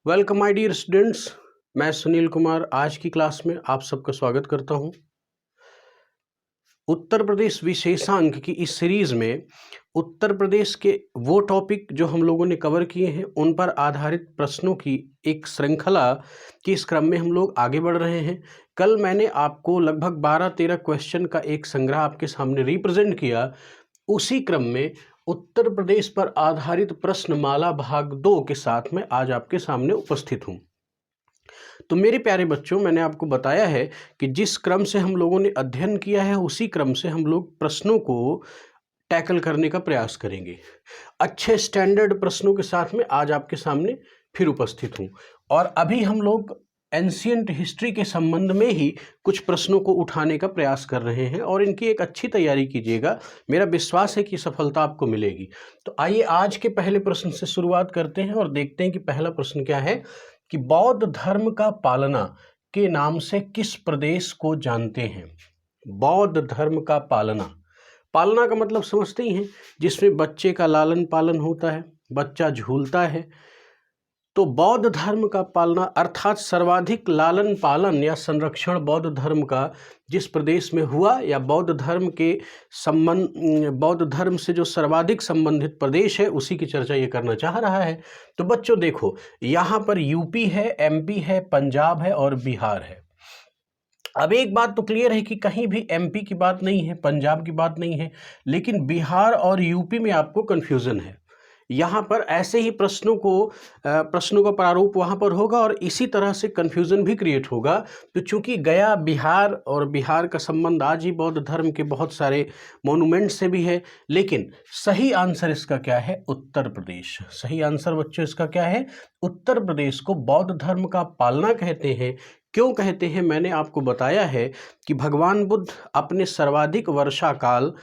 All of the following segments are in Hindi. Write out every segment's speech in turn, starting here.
Welcome my dear students. मैं सुनील कुमार आज की क्लास में आप सबका स्वागत करता हूं। उत्तर प्रदेश विशेषांक की इस सीरीज में उत्तर प्रदेश के वो टॉपिक जो हम लोगों ने कवर किए हैं उन पर आधारित प्रश्नों की एक श्रृंखला की इस क्रम में हम लोग आगे बढ़ रहे हैं। कल मैंने आपको लगभग 12-13 क्वेश्चन का एक संग्रह आपके सामने रिप्रेजेंट किया। उसी क्रम में उत्तर प्रदेश पर आधारित प्रश्नमाला भाग 2 के साथ में आज आपके सामने उपस्थित हूं। तो मेरे प्यारे बच्चों, मैंने आपको बताया है कि जिस क्रम से हम लोगों ने अध्ययन किया है उसी क्रम से हम लोग प्रश्नों को टैकल करने का प्रयास करेंगे। अच्छे स्टैंडर्ड प्रश्नों के साथ में आज आपके सामने फिर उपस्थित हूं। और अभी हम लोग एंशिएंट हिस्ट्री के संबंध में ही कुछ प्रश्नों को उठाने का प्रयास कर रहे हैं और इनकी एक अच्छी तैयारी कीजिएगा। मेरा विश्वास है कि सफलता आपको मिलेगी। तो आइए आज के पहले प्रश्न से शुरुआत करते हैं और देखते हैं कि पहला प्रश्न क्या है कि बौद्ध धर्म का पालना के नाम से किस प्रदेश को जानते हैं। बौद्ध धर्म का पालना, पालना का मतलब समझते ही हैं, जिसमें बच्चे का लालन पालन होता है, बच्चा झूलता है। तो बौद्ध धर्म का पालना अर्थात सर्वाधिक लालन पालन या संरक्षण बौद्ध धर्म का जिस प्रदेश में हुआ या बौद्ध धर्म के संबंध बौद्ध धर्म से जो सर्वाधिक संबंधित प्रदेश है उसी की चर्चा ये करना चाह रहा है। तो बच्चों देखो, यहाँ पर यूपी है, एमपी है, पंजाब है और बिहार है। अब एक बात तो क्लियर है कि कहीं भी एमपी की बात नहीं है, पंजाब की बात नहीं है, लेकिन बिहार और यूपी में आपको कन्फ्यूज़न है। यहाँ पर ऐसे ही प्रश्नों का प्रारूप वहाँ पर होगा और इसी तरह से कन्फ्यूज़न भी क्रिएट होगा। तो चूंकि गया बिहार और बिहार का संबंध आज ही बौद्ध धर्म के बहुत सारे मोनूमेंट से भी है, लेकिन सही आंसर इसका क्या है? उत्तर प्रदेश। सही आंसर बच्चों इसका क्या है? उत्तर प्रदेश को बौद्ध धर्म का पालना कहते हैं। क्यों कहते हैं? मैंने आपको बताया है कि भगवान बुद्ध अपने सर्वाधिक वर्षा काल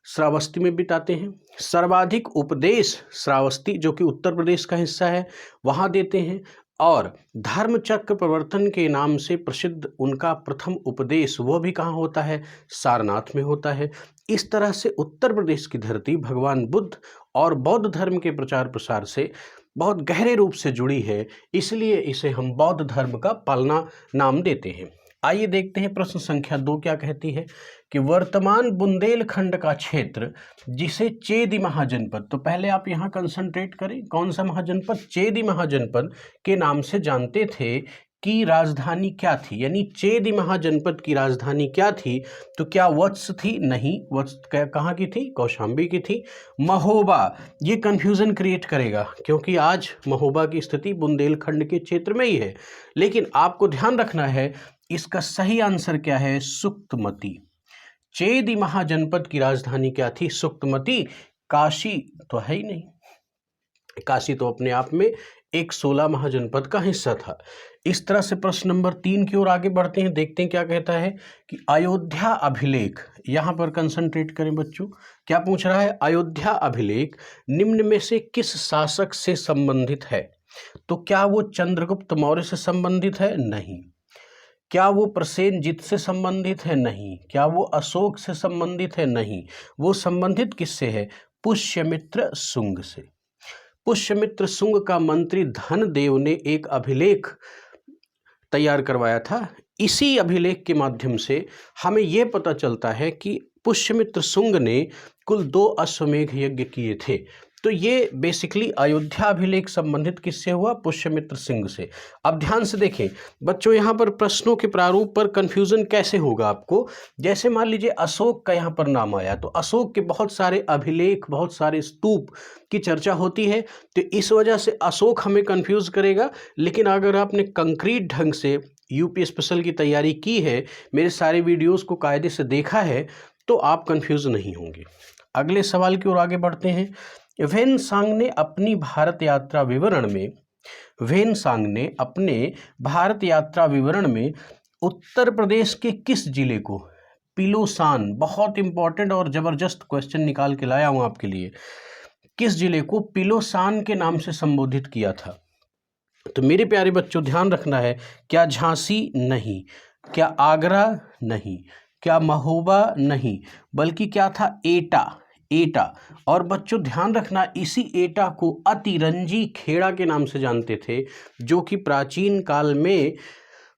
श्रावस्ती में बिताते हैं। सर्वाधिक उपदेश श्रावस्ती, जो कि उत्तर प्रदेश का हिस्सा है, वहाँ देते हैं। और धर्मचक्र प्रवर्तन के नाम से प्रसिद्ध उनका प्रथम उपदेश वो भी कहाँ होता है? सारनाथ में होता है। इस तरह से उत्तर प्रदेश की धरती भगवान बुद्ध और बौद्ध धर्म के प्रचार प्रसार से बहुत गहरे रूप से जुड़ी है, इसलिए इसे हम बौद्ध धर्म का पालना नाम देते हैं। आइए देखते हैं प्रश्न संख्या 2 क्या कहती है कि वर्तमान बुंदेलखंड का क्षेत्र जिसे चेदी महाजनपद, तो पहले आप यहाँ कंसंट्रेट करें, कौन सा महाजनपद? चेदी महाजनपद के नाम से जानते थे, की राजधानी क्या थी? यानी चेदी महाजनपद की राजधानी क्या थी? तो क्या वत्स थी? नहीं, वत्स कहाँ की थी? कौशाम्बी की थी। महोबा, ये कंफ्यूजन क्रिएट करेगा क्योंकि आज महोबा की स्थिति बुंदेलखंड के क्षेत्र में ही है, लेकिन आपको ध्यान रखना है इसका सही आंसर क्या है? सुक्तमती। चेदी महाजनपद की राजधानी क्या थी? सुक्तमती। काशी तो है ही नहीं, काशी तो अपने आप में एक 16 महाजनपद का हिस्सा था। इस तरह से प्रश्न नंबर 3 की ओर आगे बढ़ते हैं, देखते हैं क्या कहता है कि अयोध्या अभिलेख, यहाँ पर कंसंट्रेट करें बच्चों, क्या पूछ रहा है? अयोध्या अभिलेख निम्न में से किस शासक से संबंधित है? तो क्या वो चंद्रगुप्त मौर्य से संबंधित है? नहीं। क्या वो प्रसेनजीत से संबंधित है? नहीं। क्या वो अशोक से संबंधित है? नहीं। वो संबंधित किससे है? पुष्यमित्र शुंग से। पुष्यमित्र शुंग का मंत्री धनदेव ने एक अभिलेख तैयार करवाया था। इसी अभिलेख के माध्यम से हमें यह पता चलता है कि पुष्यमित्र शुंग ने कुल 2 अश्वमेध यज्ञ किए थे। तो ये बेसिकली अयोध्या अभिलेख संबंधित किससे हुआ? पुष्यमित्र सिंह से। अब ध्यान से देखें बच्चों, यहाँ पर प्रश्नों के प्रारूप पर कंफ्यूजन कैसे होगा आपको? जैसे मान लीजिए अशोक का यहाँ पर नाम आया, तो अशोक के बहुत सारे अभिलेख, बहुत सारे स्तूप की चर्चा होती है, तो इस वजह से अशोक हमें कंफ्यूज करेगा। लेकिन अगर आपने कंक्रीट ढंग से यूपी स्पेशल की तैयारी की है, मेरे सारे वीडियोस को कायदे से देखा है, तो आप कंफ्यूज नहीं होंगे। अगले सवाल की ओर आगे बढ़ते हैं। वेनसांग ने अपनी भारत यात्रा विवरण में उत्तर प्रदेश के किस जिले को पिलोसान, बहुत इंपॉर्टेंट और जबरदस्त क्वेश्चन निकाल के लाया हूं आपके लिए, किस जिले को पिलोसान के नाम से संबोधित किया था? तो मेरे प्यारे बच्चों ध्यान रखना है, क्या झांसी? नहीं। क्या आगरा? नहीं। क्या महोबा? नहीं। बल्कि क्या था? एटा। एटा। और बच्चों ध्यान रखना, इसी एटा को अतिरंजी खेड़ा के नाम से जानते थे, जो कि प्राचीन काल में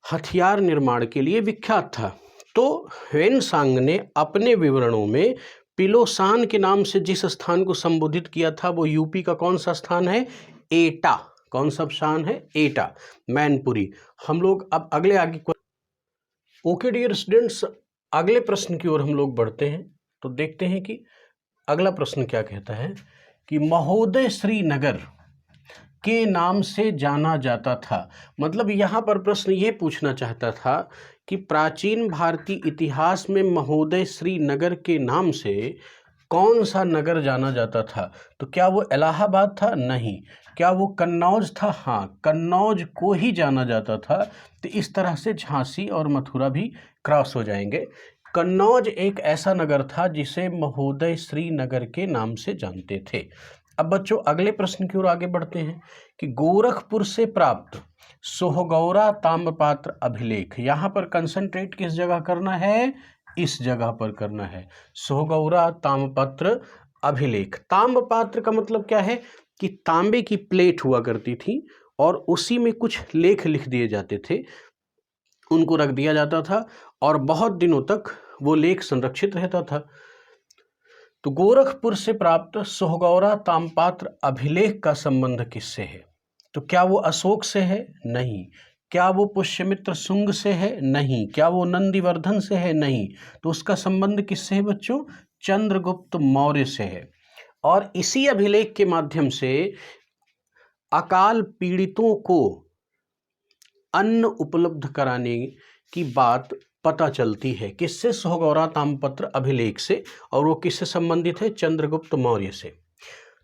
हथियार निर्माण के लिए विख्यात था। तो ह्वेनसांग ने अपने विवरणों में पिलोसान के नाम से जिस स्थान को संबोधित किया था वो यूपी का कौन सा स्थान है? एटा। कौन सा स्थान है? एटा, मैनपुरी। हम लोग अब आगे ओके डियर स्टूडेंट्स, अगले प्रश्न की ओर हम लोग बढ़ते हैं। तो देखते हैं कि अगला प्रश्न क्या कहता है कि महोदय श्रीनगर के नाम से जाना जाता था। मतलब यहाँ पर प्रश्न ये पूछना चाहता था कि प्राचीन भारतीय इतिहास में महोदय श्रीनगर के नाम से कौन सा नगर जाना जाता था? तो क्या वो इलाहाबाद था? नहीं। क्या वो कन्नौज था? हाँ, कन्नौज को ही जाना जाता था। तो इस तरह से झांसी और मथुरा भी क्रॉस हो जाएंगे। कन्नौज एक ऐसा नगर था जिसे महोदय श्रीनगर के नाम से जानते थे। अब बच्चों अगले प्रश्न की ओर आगे बढ़ते हैं कि गोरखपुर से प्राप्त सोहगौरा ताम्रपात्र अभिलेख। यहाँ पर कंसंट्रेट किस जगह करना है? इस जगह पर करना है, सोहगौरा ताम्रपात्र अभिलेख। ताम्रपात्र का मतलब क्या है कि तांबे की प्लेट हुआ करती थी और उसी में कुछ लेख लिख दिए जाते थे, उनको रख दिया जाता था और बहुत दिनों तक वो लेख संरक्षित रहता था। तो गोरखपुर से प्राप्त सोहगौरा ताम्रपात्र अभिलेख का संबंध किससे है? तो क्या वो अशोक से है? नहीं। क्या वो पुष्यमित्र शुंग से है? नहीं। क्या वो नंदिवर्धन से है? नहीं। तो उसका संबंध किससे है बच्चों? चंद्रगुप्त मौर्य से है। और इसी अभिलेख के माध्यम से अकाल पीड़ितों को अन्न उपलब्ध कराने की बात पता चलती है। किससे? सोहगौरा ताम्रपत्र अभिलेख से। और वो किससे संबंधित है? चंद्रगुप्त मौर्य से।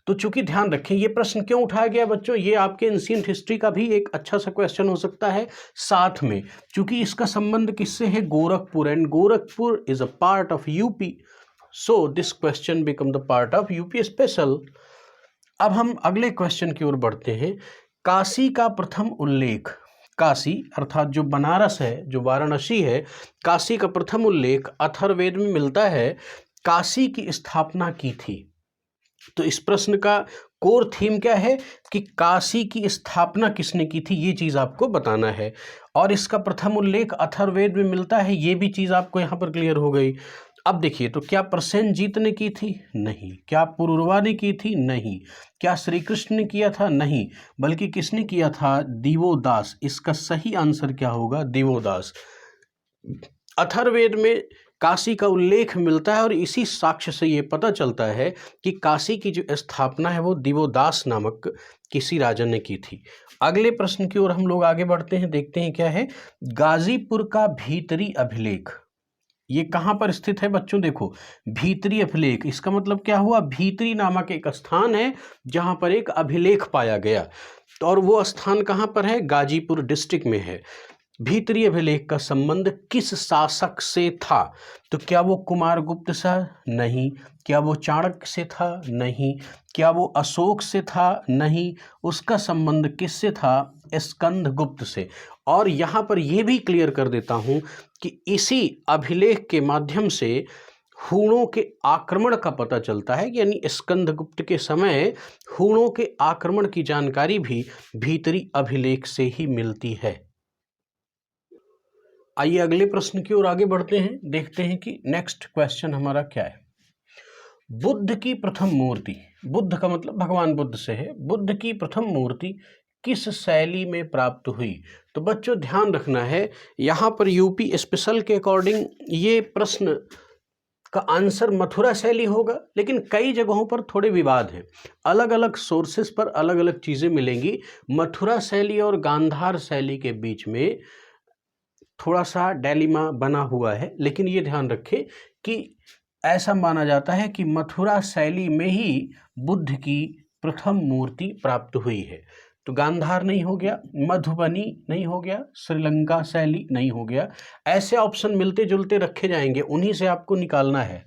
तो चूंकि ध्यान रखें ये प्रश्न क्यों उठाया गया बच्चों, ये आपके एंशिएंट हिस्ट्री का भी एक अच्छा सा क्वेश्चन हो सकता है साथ में, क्योंकि इसका संबंध किससे है? Gorakhpur, and Gorakhpur is a part of UP, so this question become the part of UP special. अब हम अगले क्वेश्चन की ओर बढ़ते हैं। काशी का प्रथम उल्लेख, काशी अर्थात जो बनारस है, जो वाराणसी है, काशी का प्रथम उल्लेख अथर्ववेद में मिलता है। काशी की स्थापना की थी। तो इस प्रश्न का कोर थीम क्या है कि काशी की स्थापना किसने की थी, ये चीज आपको बताना है। और इसका प्रथम उल्लेख अथर्ववेद में मिलता है, ये भी चीज आपको यहाँ पर क्लियर हो गई। अब देखिए, तो क्या प्रसेनजीत ने की थी? नहीं। क्या पुरुरवा ने की थी? नहीं। क्या श्री कृष्ण ने किया था? नहीं। बल्कि किसने किया था? दिवोदास। इसका सही आंसर क्या होगा? दिवोदास। अथर्ववेद में काशी का उल्लेख मिलता है और इसी साक्ष्य से ये पता चलता है कि काशी की जो स्थापना है वो दिवोदास नामक किसी राजा ने की थी। अगले प्रश्न की ओर हम लोग आगे बढ़ते हैं, देखते हैं क्या है। गाजीपुर का भीतरी अभिलेख, ये कहाँ पर स्थित है बच्चों? देखो, भीतरी अभिलेख, इसका मतलब क्या हुआ? भीतरी नामक एक स्थान है जहां पर एक अभिलेख पाया गया, और वो स्थान कहाँ पर है? गाजीपुर डिस्ट्रिक्ट में है। भीतरी अभिलेख का संबंध किस शासक से था? तो क्या वो कुमारगुप्त से? नहीं। क्या वो चाणक्य से था? नहीं। क्या वो अशोक से था? नहीं। उसका संबंध किससे था? स्कंदगुप्त से। और यहाँ पर यह भी क्लियर कर देता हूँ कि इसी अभिलेख के माध्यम से हूणों के आक्रमण का पता चलता है, यानी स्कंदगुप्त के समय हूणों के आक्रमण की जानकारी भी भीतरी अभिलेख से ही मिलती है। आइए अगले प्रश्न की ओर आगे बढ़ते हैं, देखते हैं कि नेक्स्ट क्वेश्चन हमारा क्या है। बुद्ध की प्रथम मूर्ति, बुद्ध का मतलब भगवान बुद्ध से है, बुद्ध की प्रथम मूर्ति किस शैली में प्राप्त हुई? तो बच्चों ध्यान रखना है, यहाँ पर यूपी स्पेशल के अकॉर्डिंग ये प्रश्न का आंसर मथुरा शैली होगा, लेकिन कई जगहों पर थोड़े विवाद हैं, अलग अलग सोर्सेस पर अलग अलग चीज़ें मिलेंगी। मथुरा शैली और गांधार शैली के बीच में थोड़ा सा डायलेमा बना हुआ है, लेकिन ये ध्यान रखें कि ऐसा माना जाता है कि मथुरा शैली में ही बुद्ध की प्रथम मूर्ति प्राप्त हुई है। तो गांधार नहीं हो गया, मधुबनी नहीं हो गया, श्रीलंका शैली नहीं हो गया। ऐसे ऑप्शन मिलते जुलते रखे जाएंगे, उन्हीं से आपको निकालना है।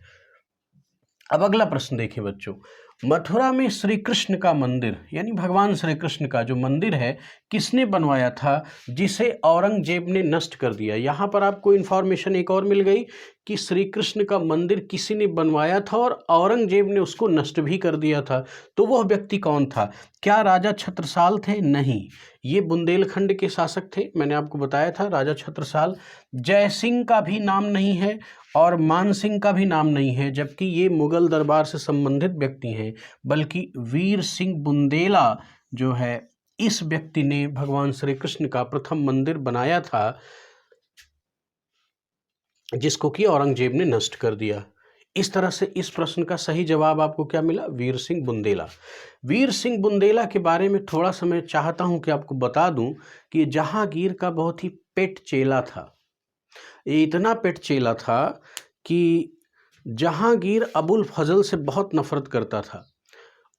अब अगला प्रश्न देखिए बच्चों, मथुरा में श्री कृष्ण का मंदिर यानी भगवान श्री कृष्ण का जो मंदिर है किसने बनवाया था, जिसे औरंगजेब ने नष्ट कर दिया। यहाँ पर आपको इन्फॉर्मेशन एक और मिल गई कि श्री कृष्ण का मंदिर किसी ने बनवाया था और औरंगजेब ने उसको नष्ट भी कर दिया था। तो वह व्यक्ति कौन था? क्या राजा छत्रसाल थे? नहीं, ये बुंदेलखंड के शासक थे, मैंने आपको बताया था राजा छत्रसाल। जयसिंह का भी नाम नहीं है और मानसिंह का भी नाम नहीं है, जबकि ये मुगल दरबार से संबंधित व्यक्ति हैं, बल्कि वीर सिंह बुंदेला जो है इस व्यक्ति ने भगवान श्री कृष्ण का प्रथम मंदिर बनाया था, जिसको कि औरंगजेब ने नष्ट कर दिया। इस तरह से इस प्रश्न का सही जवाब आपको क्या मिला? वीर सिंह बुंदेला। वीर सिंह बुंदेला के बारे में थोड़ा सा मैं चाहता हूं कि आपको बता दूं कि जहांगीर का बहुत ही पेट चेला था। ये इतना पेट चेला था कि जहांगीर अबुल फजल से बहुत नफरत करता था,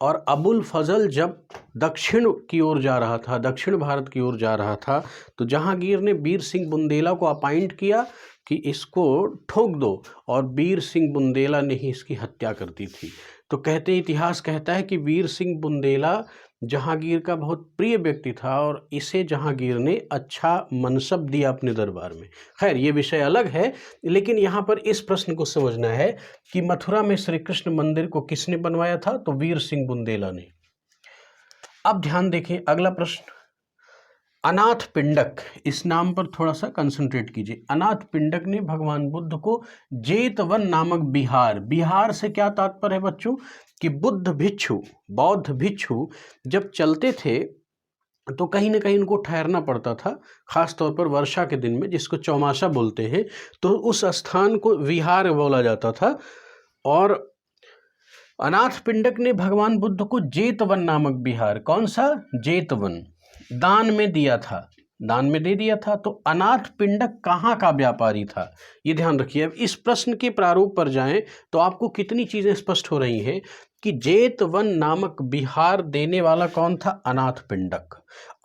और अबुल फजल जब दक्षिण की ओर जा रहा था, दक्षिण भारत की ओर जा रहा था, तो जहांगीर ने वीर सिंह बुंदेला को अपॉइंट किया कि इसको ठोक दो, और वीर सिंह बुंदेला ने ही इसकी हत्या कर दी थी। तो इतिहास कहता है कि वीर सिंह बुंदेला जहांगीर का बहुत प्रिय व्यक्ति था और इसे जहांगीर ने अच्छा मनसब दिया अपने दरबार में। खैर ये विषय अलग है, लेकिन यहाँ पर इस प्रश्न को समझना है कि मथुरा में श्री कृष्ण मंदिर को किसने बनवाया था? तो वीर सिंह बुंदेला ने। अब ध्यान देखें अगला प्रश्न, अनाथ पिंडक, इस नाम पर थोड़ा सा कंसंट्रेट कीजिए। अनाथ पिंडक ने भगवान बुद्ध को जेतवन नामक बिहार से क्या तात्पर्य है बच्चों? कि बुद्ध भिक्षु, बौद्ध भिक्षु जब चलते थे तो कहीं ना कहीं उनको ठहरना पड़ता था, खास तौर पर वर्षा के दिन में, जिसको चौमासा बोलते हैं, तो उस स्थान को विहार बोला जाता था। और अनाथ पिंडक ने भगवान बुद्ध को जेतवन नामक बिहार, कौन सा? जेतवन, दान में दिया था, दान में दे दिया था। तो अनाथ पिंडक कहाँ का व्यापारी था, ये ध्यान रखिए। अब इस प्रश्न के प्रारूप पर जाएं तो आपको कितनी चीजें स्पष्ट हो रही हैं कि जेतवन नामक बिहार देने वाला कौन था? अनाथ पिंडक।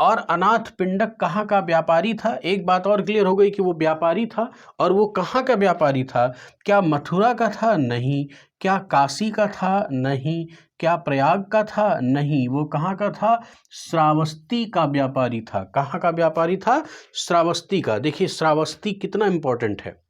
और अनाथ पिंडक कहाँ का व्यापारी था? एक बात और क्लियर हो गई कि वो व्यापारी था, और वो कहाँ का व्यापारी था? क्या मथुरा का था? नहीं। क्या काशी का था? नहीं। क्या प्रयाग का था? नहीं। वो कहाँ का था? श्रावस्ती का व्यापारी था। कहाँ का व्यापारी था? श्रावस्ती का। देखिए श्रावस्ती कितना इंपॉर्टेंट है।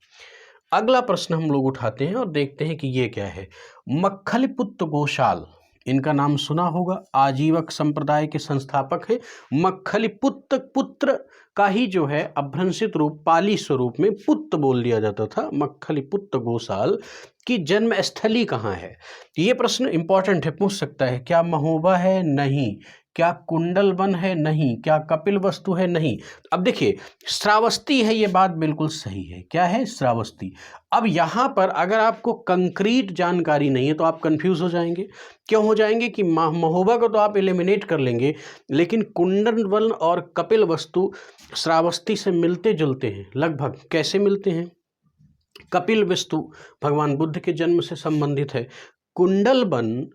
अगला प्रश्न हम लोग उठाते हैं और देखते हैं कि ये क्या है। मक्खलीपुत्र गोशाल, इनका नाम सुना होगा, आजीवक संप्रदाय के संस्थापक हैं। मक्खलीपुत्र, पुत्र का ही जो है अभ्रंशित रूप पाली स्वरूप में पुत्र बोल दिया जाता था। मक्खलीपुत्र गोशाल की जन्म स्थली कहाँ है? ये प्रश्न इंपॉर्टेंट है, पूछ सकता है। क्या महोबा है? नहीं। क्या कुंडलवन है? नहीं। क्या कपिलवस्तु है? नहीं। अब देखिए श्रावस्ती है, ये बात बिल्कुल सही है। क्या है? श्रावस्ती। अब यहाँ पर अगर आपको कंक्रीट जानकारी नहीं है तो आप कंफ्यूज हो जाएंगे। क्यों हो जाएंगे? कि महोबा को तो आप एलिमिनेट कर लेंगे, लेकिन कुंडलवन और कपिलवस्तु श्रावस्ती से मिलते जुलते हैं लगभग। कैसे मिलते हैं? कपिलवस्तु भगवान बुद्ध के जन्म से संबंधित है। कुंडलवन,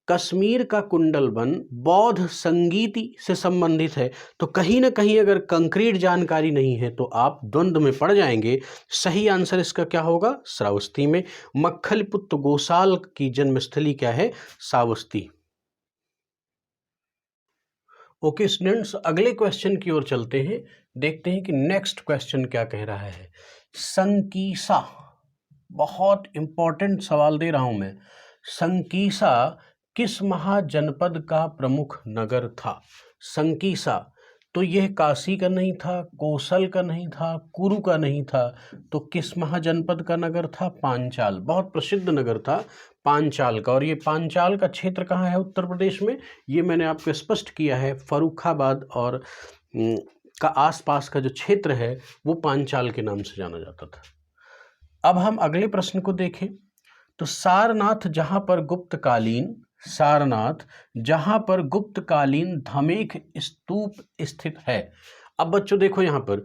कश्मीर का कुंडलवन बौद्ध संगीति से संबंधित है। तो कहीं ना कहीं अगर कंक्रीट जानकारी नहीं है तो आप द्वंद्व में पड़ जाएंगे। सही आंसर इसका क्या होगा? श्रावस्ती में। मक्खलीपुत्र गोशाल की जन्मस्थली क्या है? श्रावस्ती। ओके स्टूडेंट्स, अगले क्वेश्चन की ओर चलते हैं, देखते हैं कि नेक्स्ट क्वेश्चन क्या कह रहा है। संकीसा, बहुत इंपॉर्टेंट सवाल दे रहा हूं मैं। संकीसा किस महाजनपद का प्रमुख नगर था? संकीसा, तो यह काशी का नहीं था, कौशल का नहीं था, कुरु का नहीं था, तो किस महाजनपद का नगर था? पांचाल। बहुत प्रसिद्ध नगर था पांचाल का। और ये पांचाल का क्षेत्र कहाँ है? उत्तर प्रदेश में। ये मैंने आपको स्पष्ट किया है, फर्रुखाबाद और का आसपास का जो क्षेत्र है वो पांचाल के नाम से जाना जाता था। अब हम अगले प्रश्न को देखें तो सारनाथ जहां पर गुप्तकालीन धमेख स्तूप स्थित है। अब बच्चों देखो यहां पर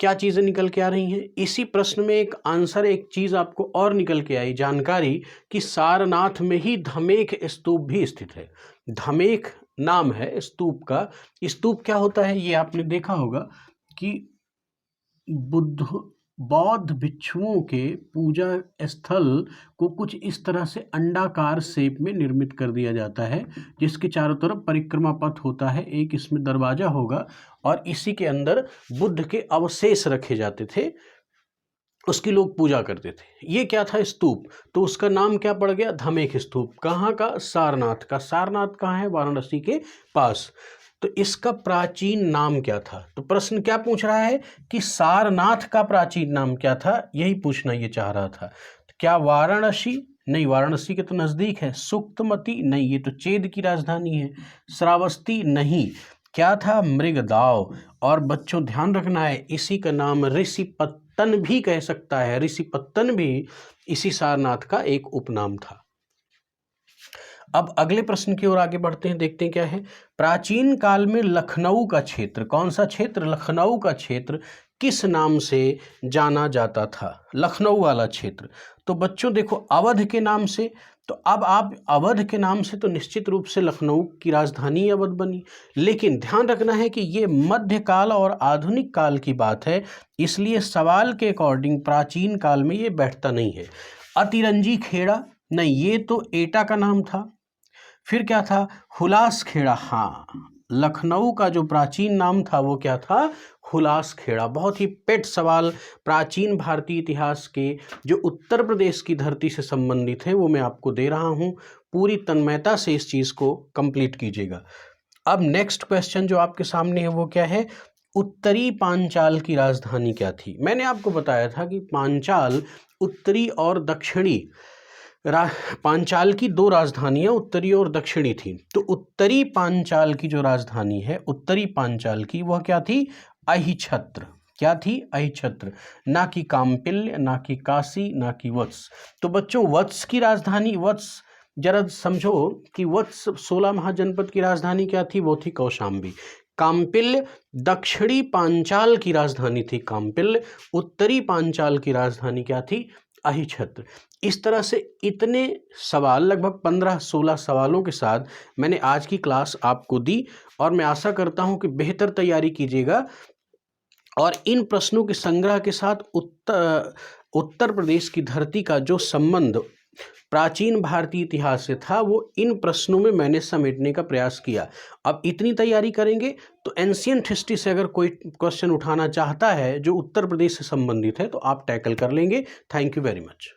क्या चीजें निकल के आ रही हैं। इसी प्रश्न में एक आंसर, एक चीज आपको और निकल के आई जानकारी कि सारनाथ में ही धमेख स्तूप भी स्थित है। धमेख नाम है स्तूप का। स्तूप क्या होता है? ये आपने देखा होगा कि बुद्ध बौद्ध भिक्षुओं के पूजा स्थल को कुछ इस तरह से अंडाकार शेप में निर्मित कर दिया जाता है, जिसके चारों तरफ परिक्रमा पथ होता है, एक इसमें दरवाजा होगा और इसी के अंदर बुद्ध के अवशेष रखे जाते थे, उसकी लोग पूजा करते थे। ये क्या था? स्तूप। तो उसका नाम क्या पड़ गया? धमेख स्तूप। कहाँ का? सारनाथ का। सारनाथ कहाँ है? वाराणसी के पास। तो इसका प्राचीन नाम क्या था? तो प्रश्न क्या पूछ रहा है कि सारनाथ का प्राचीन नाम क्या था, यही पूछना ये चाह रहा था। तो क्या वाराणसी? नहीं, वाराणसी के तो नजदीक है। सुक्तमती? नहीं, ये तो चेद की राजधानी है। श्रावस्ती? नहीं। क्या था? मृगदाव। और बच्चों ध्यान रखना है, इसी का नाम ऋषिपत्तन भी कह सकता है। ऋषिपत्तन भी इसी सारनाथ का एक उपनाम था। अब अगले प्रश्न की ओर आगे बढ़ते हैं, देखते हैं क्या है। प्राचीन काल में लखनऊ का क्षेत्र, कौन सा क्षेत्र? लखनऊ का क्षेत्र किस नाम से जाना जाता था? लखनऊ वाला क्षेत्र। तो बच्चों देखो, अवध के नाम से। तो अब आप अवध के नाम से तो निश्चित रूप से लखनऊ की राजधानी अवध बनी, लेकिन ध्यान रखना है कि ये मध्यकाल और आधुनिक काल की बात है, इसलिए सवाल के अकॉर्डिंग प्राचीन काल में ये बैठता नहीं है। अतिरंजी खेड़ा? नहीं, ये तो एटा का नाम था। फिर क्या था? हुलास खेड़ा। हाँ, लखनऊ का जो प्राचीन नाम था वो क्या था? हुलास खेड़ा। बहुत ही पेट सवाल प्राचीन भारतीय इतिहास के जो उत्तर प्रदेश की धरती से संबंधित है वो मैं आपको दे रहा हूँ। पूरी तन्मयता से इस चीज़ को कंप्लीट कीजिएगा। अब नेक्स्ट क्वेश्चन जो आपके सामने है वो क्या है? उत्तरी पांचाल की राजधानी क्या थी? मैंने आपको बताया था कि पांचाल उत्तरी और दक्षिणी पांचाल की दो राजधानियां उत्तरी और दक्षिणी थी। तो उत्तरी पांचाल की जो राजधानी है, उत्तरी पांचाल की, वह क्या थी? अहिछत्र। क्या थी? अहिछत्र। ना कि काम्पिल्य, ना कि काशी, ना कि वत्स। तो बच्चों वत्स की राजधानी, वत्स जरा समझो कि वत्स 16 महाजनपद की राजधानी क्या थी? वो थी कौशाम्बी। काम्पिल्य दक्षिणी पांचाल की राजधानी थी काम्पिल्य, उत्तरी पांचाल की राजधानी क्या थी? अहिछत्र। इस तरह से इतने सवाल, लगभग 15-16 सवालों के साथ मैंने आज की क्लास आपको दी और मैं आशा करता हूं कि बेहतर तैयारी कीजिएगा और इन प्रश्नों के संग्रह के साथ उत्तर प्रदेश की धरती का जो संबंध प्राचीन भारतीय इतिहास से था वो इन प्रश्नों में मैंने समेटने का प्रयास किया। अब इतनी तैयारी करेंगे तो एंशिएंट हिस्ट्री से अगर कोई क्वेश्चन उठाना चाहता है जो उत्तर प्रदेश से संबंधित है तो आप टैकल कर लेंगे। Thank you very much.